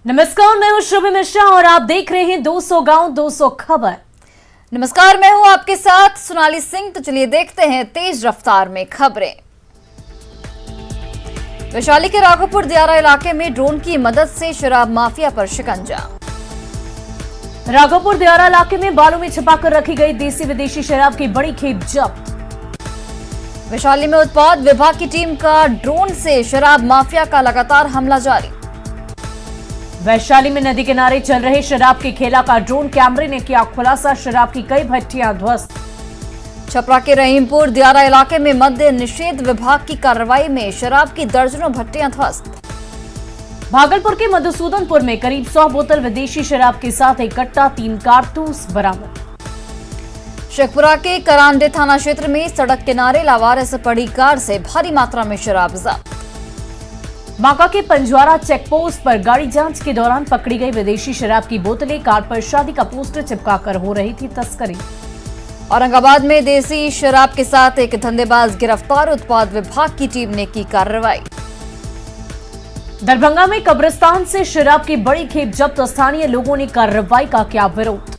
नमस्कार, मैं हूं श्रुभि मिश्रा और आप देख रहे हैं 200 गांव 200 खबर। नमस्कार, मैं हूं आपके साथ सोनाली सिंह। तो चलिए देखते हैं तेज रफ्तार में खबरें। वैशाली के राघोपुर दियारा इलाके में ड्रोन की मदद से शराब माफिया पर शिकंजा। राघोपुर दियारा इलाके में बालू में छिपाकर रखी गई देसी विदेशी शराब की बड़ी खेप जब्त। वैशाली में उत्पाद विभाग की टीम का ड्रोन से शराब माफिया का लगातार हमला जारी। वैशाली में नदी किनारे चल रहे शराब की खेला का ड्रोन कैमरे ने किया खुलासा, शराब की कई भट्टियां ध्वस्त। छपरा के रहीमपुर दियारा इलाके में मद्य निषेध विभाग की कार्रवाई में शराब की दर्जनों भट्टियां ध्वस्त। भागलपुर के मधुसूदनपुर में करीब 100 बोतल विदेशी शराब के साथ एक कट्टा 3 कारतूस बरामद। शेखपुरा के करांडे थाना क्षेत्र में सड़क किनारे लावारिस पड़ी कार से भारी मात्रा में शराब जब्त। बांका के पंजवारा चेकपोस्ट पर गाड़ी जांच के दौरान पकड़ी गई विदेशी शराब की बोतलें, कार पर शादी का पोस्टर चिपकाकर हो रही थी तस्करी। औरंगाबाद में देसी शराब के साथ एक धंधेबाज गिरफ्तार, उत्पाद विभाग की टीम ने की कार्रवाई। दरभंगा में कब्रिस्तान से शराब की बड़ी खेप जब्त, स्थानीय लोगों ने कार्रवाई का किया विरोध।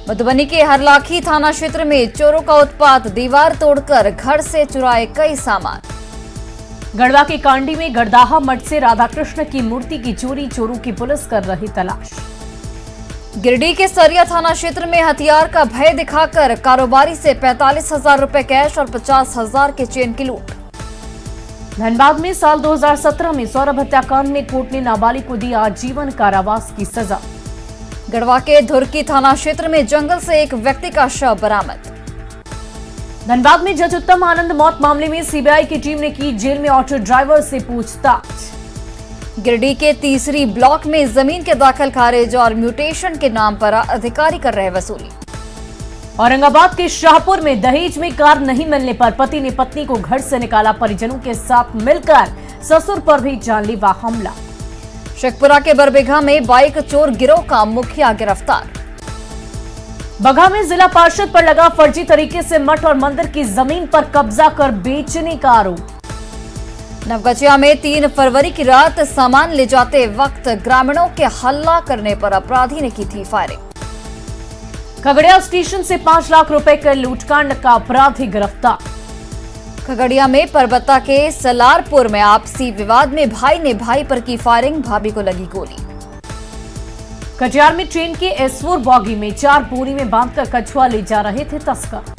मधुबनी के हरलाखी थाना क्षेत्र में चोरों का उत्पात, दीवार तोड़कर घर से चुराए कई सामान। गढ़वा के कांडी में गड़दाहा मठ से राधाकृष्ण की मूर्ति की चोरी, चोरों की पुलिस कर रही तलाश। गिरिडीह के सरिया थाना क्षेत्र में हथियार का भय दिखाकर कारोबारी से 45,000 रुपए कैश और 50,000 के चेन की लूट। धनबाद में साल 2017 में सौरभ हत्याकांड में कोर्ट ने नाबालिग को दी आजीवन कारावास की सजा। गढ़वा के धुरकी थाना क्षेत्र में जंगल से एक व्यक्ति का शव बरामद। धनबाद में जज उत्तम आनंद मौत मामले में सीबीआई की टीम ने की जेल में ऑटो ड्राइवर से पूछताछ। गिरिडीह के तीसरी ब्लॉक में जमीन के दाखिल खारिज और म्यूटेशन के नाम पर अधिकारी कर रहे वसूली। औरंगाबाद के शाहपुर में दहेज में कार नहीं मिलने पर पति ने पत्नी को घर से निकाला, परिजनों के साथ मिलकर ससुर पर भी जानलेवा हमला। शेखपुरा के बरबीघा में बाइक चोर गिरोह का मुखिया गिरफ्तार। बगहा में जिला पार्षद पर लगा फर्जी तरीके से मठ और मंदिर की जमीन पर कब्जा कर बेचने का आरोप। नवगछिया में 3 फरवरी की रात सामान ले जाते वक्त ग्रामीणों के हल्ला करने पर अपराधी ने की थी फायरिंग। खगड़िया स्टेशन से 5 लाख रुपए के लूटकांड का अपराधी गिरफ्तार। खगड़िया में परबत्ता के सलारपुर में आपसी विवाद में भाई ने भाई पर की फायरिंग, भाभी को लगी गोली। कटिहार में ट्रेन के S4 बॉगी में 4 बोरी में बांधकर कछुआ ले जा रहे थे तस्कर।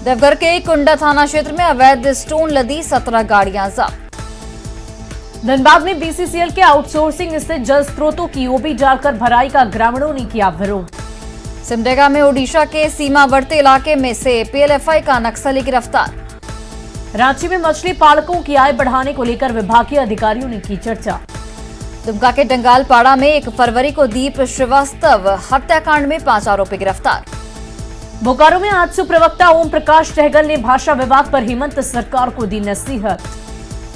देवघर के कुंडा थाना क्षेत्र में अवैध स्टोन लदी 17 गाड़ियां जब्त। धनबाद में BCCL के आउटसोर्सिंग स्थित जल स्रोतों की ओबी डालकर भराई का ग्रामीणों ने किया विरोध। सिमडेगा में ओडिशा के सीमावर्ती इलाके में से PLFI का नक्सली गिरफ्तार। रांची में मछली पालकों की आय बढ़ाने को लेकर विभागीय अधिकारियों ने की चर्चा। दुमका के डंगालपाड़ा में 1 फरवरी को दीप श्रीवास्तव हत्याकांड में 5 आरोपी गिरफ्तार। बोकारो में आजसू प्रवक्ता ओम प्रकाश सहगल ने भाषा विभाग पर हेमंत सरकार को दी नसीहत।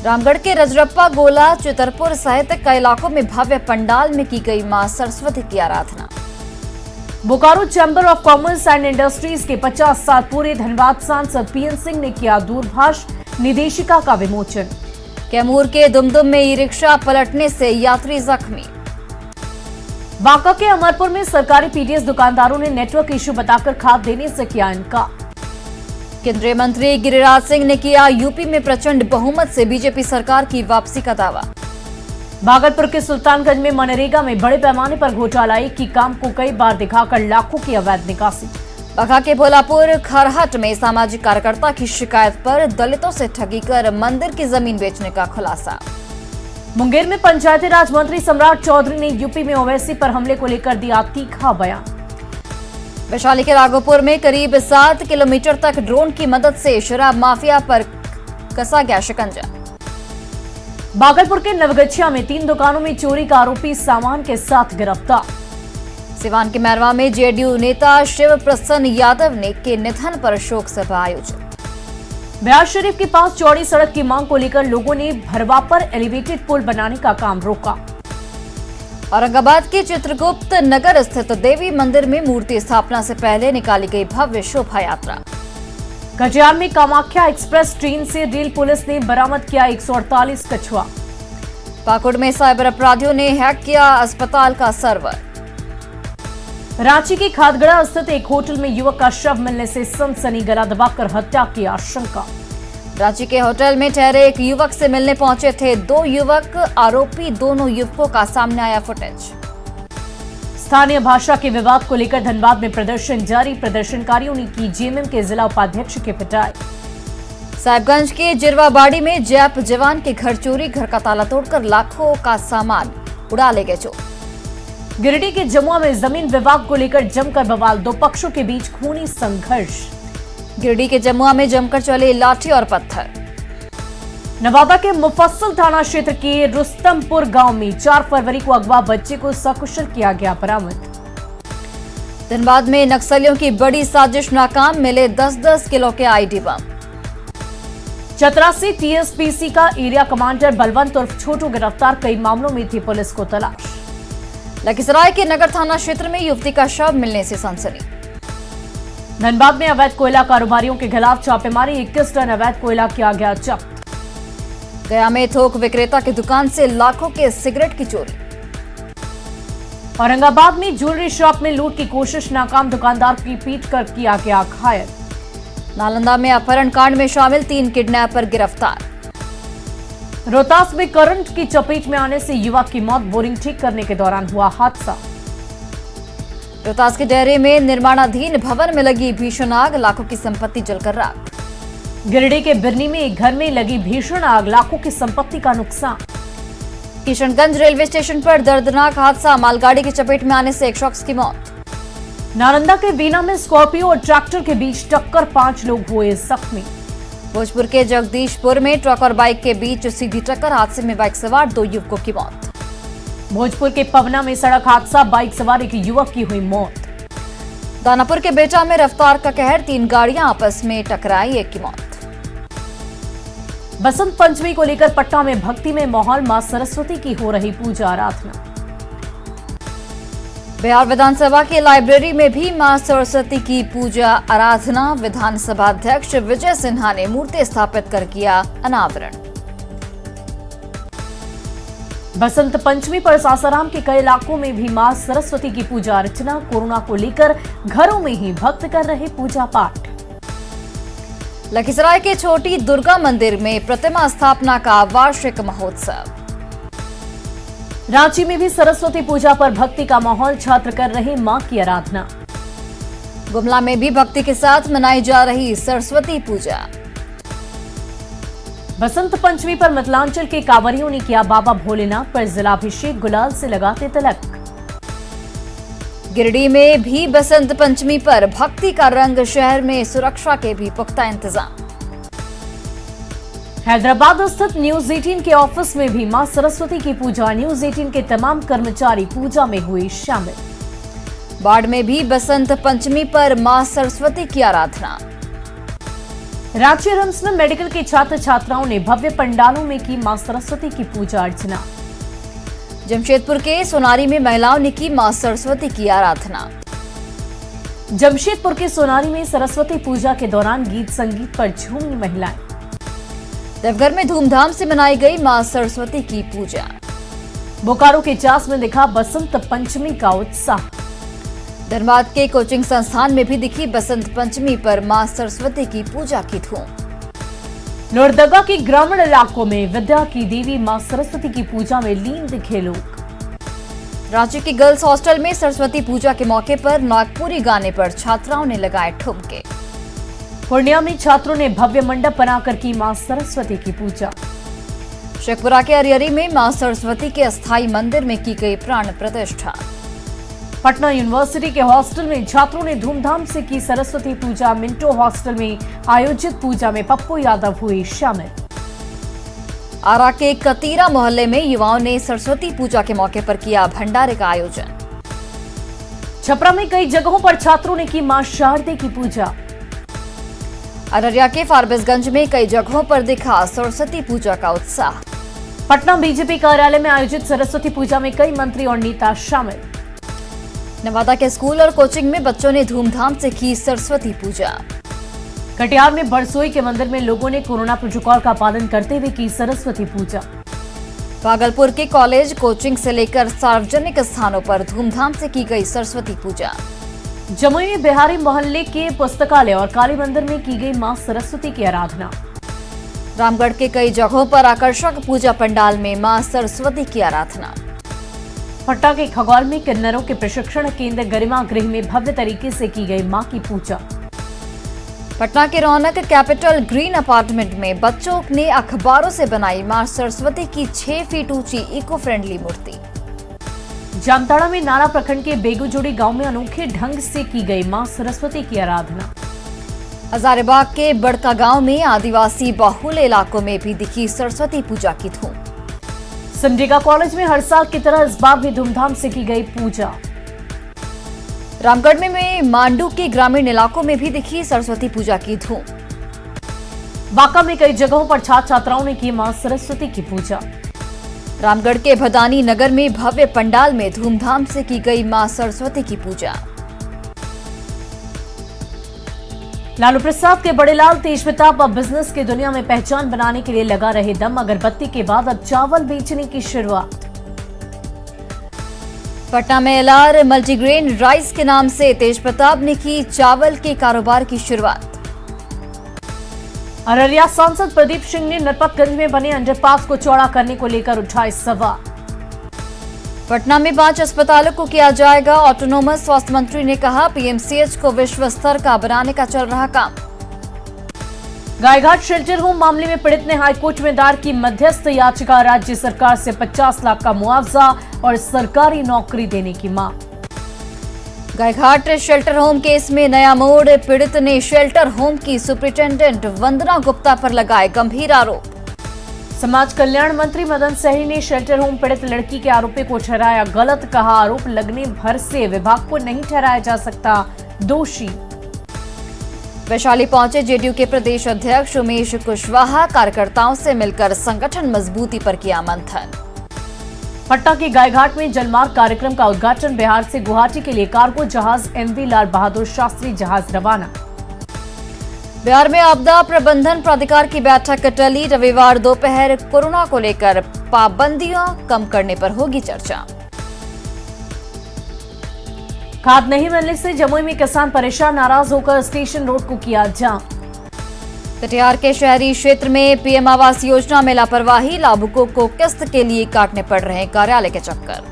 रामगढ़ के रजरप्पा गोला चितरपुर सहित कई इलाकों में भव्य पंडाल में की गई मां सरस्वती की आराधना। Bokaro chamber of commerce and industries के 50 साल पूरे, धनबाद सांसद PN सिंह ने किया दूरभाष निदेशिका का विमोचन। कैमूर के दुमदुम में ई-रिक्शा पलटने से यात्री जख्मी। बांका के अमरपुर में सरकारी PDS दुकानदारों ने नेटवर्क इश्यू बताकर खाद देने से किया इनकार। केंद्रीय मंत्री गिरिराज सिंह ने किया यूपी में प्रचंड बहुमत से बीजेपी सरकार की वापसी का दावा। भागलपुर के सुल्तानगंज में मनरेगा में बड़े पैमाने पर घोटाला, एक ही काम को कई बार दिखाकर लाखों की अवैध निकासी। बगहा के भोलापुर खरहट में सामाजिक कार्यकर्ता की शिकायत पर दलितों से ठगी कर मंदिर की जमीन बेचने का खुलासा। मुंगेर में पंचायती राज मंत्री सम्राट चौधरी ने यूपी में ओवैसी पर हमले को लेकर दिया तीखा बयान। वैशाली के राघोपुर में करीब 7 किलोमीटर तक ड्रोन की मदद से शराब माफिया पर कसा गया शिकंजा। भागलपुर के नवगछिया में 3 दुकानों में चोरी का आरोपी सामान के साथ गिरफ्तार। सिवान के मैरवा में जेडीयू नेता शिव प्रसन्न यादव ने के निधन पर शोक सभा आयोजित। बिहार शरीफ के पास चौड़ी सड़क की मांग को लेकर लोगों ने भरवा पर एलिवेटेड पुल बनाने का काम रोका। औरंगाबाद के चित्रगुप्त नगर स्थित देवी मंदिर में मूर्ति स्थापना से पहले निकाली गई भव्य शोभा यात्रा। कटिहार में कामाख्या एक्सप्रेस ट्रेन से रेल पुलिस ने बरामद किया 148 कछुआ। पाकुड़ में साइबर अपराधियों ने हैक किया अस्पताल का सर्वर। रांची के खादगड़ा स्थित एक होटल में युवक का शव मिलने से सनसनी, गला दबाकर हत्या की आशंका। रांची के होटल में ठहरे एक युवक से मिलने पहुंचे थे 2 युवक, आरोपी दोनों युवकों का सामने आया फुटेज। स्थानीय भाषा के विवाद को लेकर धनबाद में प्रदर्शन जारी, प्रदर्शनकारियों ने की जेएमएम के जिला उपाध्यक्ष की पिटाई। साहिबगंज के जिरवाबाड़ी में जैप जवान के घर चोरी, घर का ताला तोड़कर लाखों का सामान उड़ा ले गए चोर। गिरिडीह के जमुआ में जमीन विवाद को लेकर जमकर बवाल, 2 पक्षों के बीच खूनी संघर्ष। गिरिडीह के जमुआ में जमकर चले लाठी और पत्थर। नवादा के मुफस्सिल थाना क्षेत्र के रुस्तमपुर गांव में 4 फरवरी को अगवा बच्चे को सकुशल किया गया बरामद। धनबाद में नक्सलियों की बड़ी साजिश नाकाम, मिले 10-10 किलो के आईडी बम। चतरा से टीएसपीसी का एरिया कमांडर बलवंत उर्फ छोटू गिरफ्तार, कई मामलों में थी पुलिस को तलाश। लखीसराय के नगर थाना क्षेत्र में युवती का शव मिलने से सनसनी। धनबाद में अवैध कोयला कारोबारियों के खिलाफ छापेमारी, 21 टन अवैध कोयला किया गया जब्त। गया में थोक विक्रेता की दुकान से लाखों के सिगरेट की चोरी। औरंगाबाद में ज्वेलरी शॉप में लूट की कोशिश नाकाम, दुकानदार की पीट कर किया गया घायल। नालंदा में अपहरण कांड में शामिल 3 किडनैपर गिरफ्तार। रोहतास में करंट की चपेट में आने से युवक की मौत, बोरिंग ठीक करने के दौरान हुआ हादसा। रोहतास के डेरे में निर्माणाधीन भवन में लगी भीषण आग, लाखों की संपत्ति जलकर राख। गिरिडीह के बिरनी में एक घर में लगी भीषण आग, लाखों की संपत्ति का नुकसान। किशनगंज रेलवे स्टेशन पर दर्दनाक हादसा, मालगाड़ी की चपेट में आने से एक शख्स की मौत। नालंदा के बीना में स्कॉर्पियो और ट्रैक्टर के बीच टक्कर, 5 लोग हुए जख्मी। भोजपुर के जगदीशपुर में ट्रक और बाइक के बीच सीधी टक्कर, हादसे में बाइक सवार 2 युवकों की मौत। भोजपुर के पवना में सड़क हादसा, बाइक सवार एक युवक की हुई मौत। दानापुर के बेटा में रफ्तार का कहर, 3 गाड़ियां आपस में टकराई, एक की मौत। बसंत पंचमी को लेकर पटना में भक्ति में माहौल, मां सरस्वती की हो रही पूजा आराधना। बिहार विधानसभा की लाइब्रेरी में भी मां सरस्वती की पूजा आराधना, विधानसभा अध्यक्ष विजय सिन्हा ने मूर्ति स्थापित कर किया अनावरण। बसंत पंचमी पर सासाराम के कई इलाकों में भी मां सरस्वती की पूजा अर्चना, कोरोना को लेकर घरों में ही भक्त कर रहे पूजा पाठ। लखीसराय के छोटी दुर्गा मंदिर में प्रतिमा स्थापना का वार्षिक महोत्सव। रांची में भी सरस्वती पूजा पर भक्ति का माहौल, छात्र कर रहे मां की आराधना। गुमला में भी भक्ति के साथ मनाई जा रही सरस्वती पूजा। बसंत पंचमी पर मिथिलांचल के कांवरियों ने किया बाबा भोलेनाथ पर जिलाभिषेक, गुलाल से लगाते तिलक। गिरिडीह में भी बसंत पंचमी पर भक्ति का रंग, शहर में सुरक्षा के भी पुख्ता इंतजाम। हैदराबाद स्थित न्यूज 18 के ऑफिस में भी मां सरस्वती की पूजा, न्यूज 18 के तमाम कर्मचारी पूजा में हुए शामिल। बाढ़ में भी बसंत पंचमी पर मां सरस्वती की आराधना। रांची रिम्स में मेडिकल के छात्र छात्राओं ने भव्य पंडालों में की मां सरस्वती की पूजा अर्चना। जमशेदपुर के सोनारी में महिलाओं ने की मां सरस्वती की आराधना। जमशेदपुर के सोनारी में सरस्वती पूजा के दौरान गीत संगीत पर झूमी महिलाएं। देवघर में धूमधाम से मनाई गई मां सरस्वती की पूजा। बोकारो के चास में दिखा बसंत पंचमी का उत्साह। धनबाद के कोचिंग संस्थान में भी दिखी बसंत पंचमी पर मां सरस्वती की पूजा की धूम। लोहरदगा के ग्रामीण इलाकों में विद्या की देवी मां सरस्वती की पूजा में लीन दिखे लोग। रांची के गर्ल्स हॉस्टल में सरस्वती पूजा के मौके पर नागपुरी गाने पर छात्राओं ने लगाए ठुमके। पूर्णिया में छात्रों ने भव्य मंडप बनाकर की मां सरस्वती की पूजा। शेखपुरा के अरियरी में मां सरस्वती के अस्थायी मंदिर में की गई प्राण प्रतिष्ठा। पटना यूनिवर्सिटी के हॉस्टल में छात्रों ने धूमधाम से की सरस्वती पूजा। मिंटो हॉस्टल में आयोजित पूजा में पप्पू यादव हुए शामिल। आरा के कतीरा मोहल्ले में युवाओं ने सरस्वती पूजा के मौके पर किया भंडारे का आयोजन। छपरा में कई जगहों पर छात्रों ने की मां शारदे की पूजा। अररिया के फारबिसगंज में कई जगहों पर दिखा सरस्वती पूजा का उत्साह। पटना बीजेपी कार्यालय में आयोजित सरस्वती पूजा में कई मंत्री और नेता शामिल। नवादा के स्कूल और कोचिंग में बच्चों ने धूमधाम से की सरस्वती पूजा। कटिहार में बरसोई के मंदिर में लोगों ने कोरोना प्रोटोकॉल का पालन करते हुए की सरस्वती पूजा। भागलपुर के कॉलेज कोचिंग से लेकर सार्वजनिक स्थानों पर धूमधाम से की गई सरस्वती पूजा। जमुई में बिहारी मोहल्ले के पुस्तकालय और काली मंदिर में की गई मां सरस्वती की आराधना। रामगढ़ के कई जगहों पर आकर्षक पूजा पंडाल में मां सरस्वती की आराधना। पटना के खगौल में किन्नरों के प्रशिक्षण केंद्र गरिमा गृह में भव्य तरीके से की गई मां की पूजा। पटना के रौनक कैपिटल ग्रीन अपार्टमेंट में बच्चों ने अखबारों से बनाई मां सरस्वती की 6 फीट ऊंची इको फ्रेंडली मूर्ति। जामताड़ा में नाला प्रखंड के बेगूजोड़ी गांव में अनोखे ढंग से की गई मां सरस्वती की आराधना। हजारीबाग के बड़का गांव में आदिवासी बाहुल इलाकों में भी दिखी सरस्वती पूजा की धूम। सिमडेगा कॉलेज में हर साल की तरह इस बार भी धूमधाम से की गई पूजा। रामगढ़ में मांडू के ग्रामीण इलाकों में भी दिखी सरस्वती पूजा की धूम। बांका में कई जगहों पर छात्र छात्राओं ने की मां सरस्वती की पूजा। रामगढ़ के भदानी नगर में भव्य पंडाल में धूमधाम से की गई मां सरस्वती की पूजा। लालू प्रसाद के बड़े लाल तेज प्रताप अब बिजनेस की दुनिया में पहचान बनाने के लिए लगा रहे दम। अगरबत्ती के बाद अब चावल बेचने की शुरुआत। पटना में एलआर मल्टीग्रेन राइस के नाम से तेज प्रताप ने की चावल के कारोबार की शुरुआत। अररिया सांसद प्रदीप सिंह ने नरपतगंज में बने अंडरपास को चौड़ा करने को लेकर उठाए सवाल। पटना में 5 अस्पतालों को किया जाएगा ऑटोनोमस। स्वास्थ्य मंत्री ने कहा पीएमसीएच को विश्व स्तर का बनाने का चल रहा काम। गायघाट शेल्टर होम मामले में पीड़ित ने हाईकोर्ट में दायर की मध्यस्थ याचिका। राज्य सरकार से 50 लाख का मुआवजा और सरकारी नौकरी देने की मांग। गायघाट शेल्टर होम केस में नया मोड़। पीड़ित ने शेल्टर होम की सुपरिटेंडेंट वंदना गुप्ता पर लगाए गंभीर आरोप। समाज कल्याण मंत्री मदन सहनी ने शेल्टर होम पीड़ित लड़की के आरोपी को ठहराया गलत। कहा आरोप लगने भर से विभाग को नहीं ठहराया जा सकता दोषी। वैशाली पहुंचे जेडीयू के प्रदेश अध्यक्ष उमेश कुशवाहा। कार्यकर्ताओं से मिलकर संगठन मजबूती पर किया मंथन। पटना के गायघाट में जलमार्ग कार्यक्रम का उद्घाटन। बिहार से गुवाहाटी के लिए कार्गो जहाज एमवी लाल बहादुर शास्त्री जहाज रवाना। बिहार में आपदा प्रबंधन प्राधिकार की बैठक टली। रविवार दोपहर कोरोना को लेकर पाबंदियां कम करने पर होगी चर्चा। खाद नहीं मिलने से जमुई में किसान परेशान। नाराज होकर स्टेशन रोड को किया जाम। कटिहार के शहरी क्षेत्र में पीएम आवास योजना में लापरवाही। लाभुकों को किस्त के लिए काटने पड़ रहे हैं कार्यालय के चक्कर।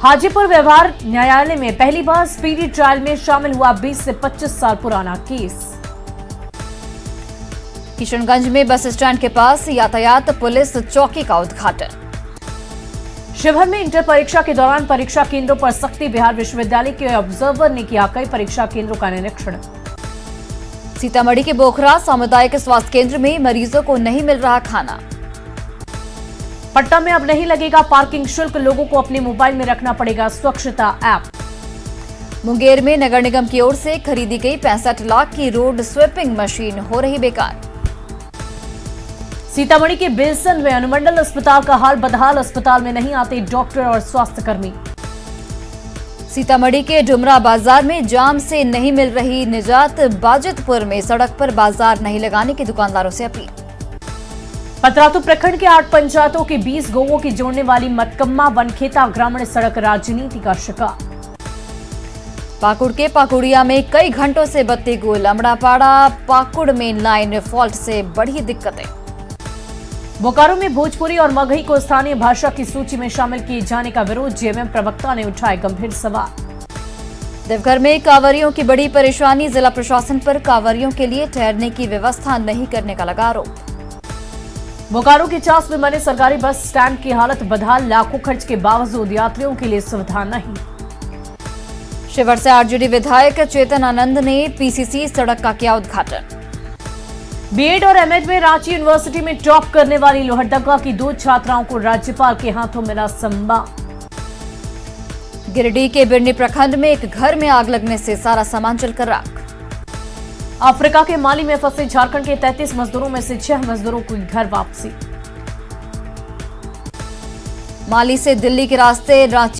हाजीपुर व्यवहार न्यायालय में पहली बार स्पीडी ट्रायल में शामिल हुआ 20 से 25 साल पुराना केस। किशनगंज में बस स्टैंड के पास यातायात पुलिस चौकी का उद्घाटन। शिवहर में इंटर परीक्षा के दौरान परीक्षा केंद्रों पर सख्ती। बिहार विश्वविद्यालय के ऑब्जर्वर ने किया कई परीक्षा केंद्रों का निरीक्षण। सीतामढ़ी के बोखरा सामुदायिक स्वास्थ्य केंद्र में मरीजों को नहीं मिल रहा खाना। पटना में अब नहीं लगेगा पार्किंग शुल्क। लोगों को अपने मोबाइल में रखना पड़ेगा स्वच्छता ऐप। मुंगेर में नगर निगम की ओर से खरीदी गई 65 लाख की रोड स्वीपिंग मशीन हो रही बेकार। सीतामढ़ी के बेलसन में अनुमंडल अस्पताल का हाल बदहाल। अस्पताल में नहीं आते डॉक्टर और स्वास्थ्यकर्मी। सीतामढ़ी के डुमरा बाजार में जाम से नहीं मिल रही निजात। बाजितपुर में सड़क पर बाजार नहीं लगाने की दुकानदारों से अपील। पतरातू प्रखंड के 8 पंचायतों के 20 गांवों की जोड़ने वाली मतकम्मा वनखेता ग्रामीण सड़क राजनीति का शिकार। पाकुड़ के पाकुड़िया में कई घंटों से बत्ती गुल। Amrapara Pakur main line fault से बढ़ी दिक्कतें। बोकारो में भोजपुरी और मगही को स्थानीय भाषा की सूची में शामिल किए जाने का विरोध। जेएमएम प्रवक्ता ने उठाए गंभीर सवाल। देवघर में कांवरियों की बड़ी परेशानी। जिला प्रशासन पर कांवरियों के लिए ठहरने की व्यवस्था नहीं करने का लगा आरोप। बोकारो के चास में बने सरकारी बस स्टैंड की हालत बदहाल। लाखों खर्च के बावजूद यात्रियों के लिए सुविधा नहीं। शिवहर से आरजेडी विधायक चेतन आनंद ने पीसीसी सड़क का किया उद्घाटन। बीएड और एमएड में रांची यूनिवर्सिटी में टॉप करने वाली लोहरदगा की 2 छात्राओं को राज्यपाल के हाथों मिला सम्मान। गिरिडीह के बिरनी प्रखंड में एक घर में आग लगने से सारा सामान जलकर राख। अफ्रीका के माली में फंसे झारखंड के 33 मजदूरों में से 6 मजदूरों की घर वापसी। माली से दिल्ली के रास्ते रांची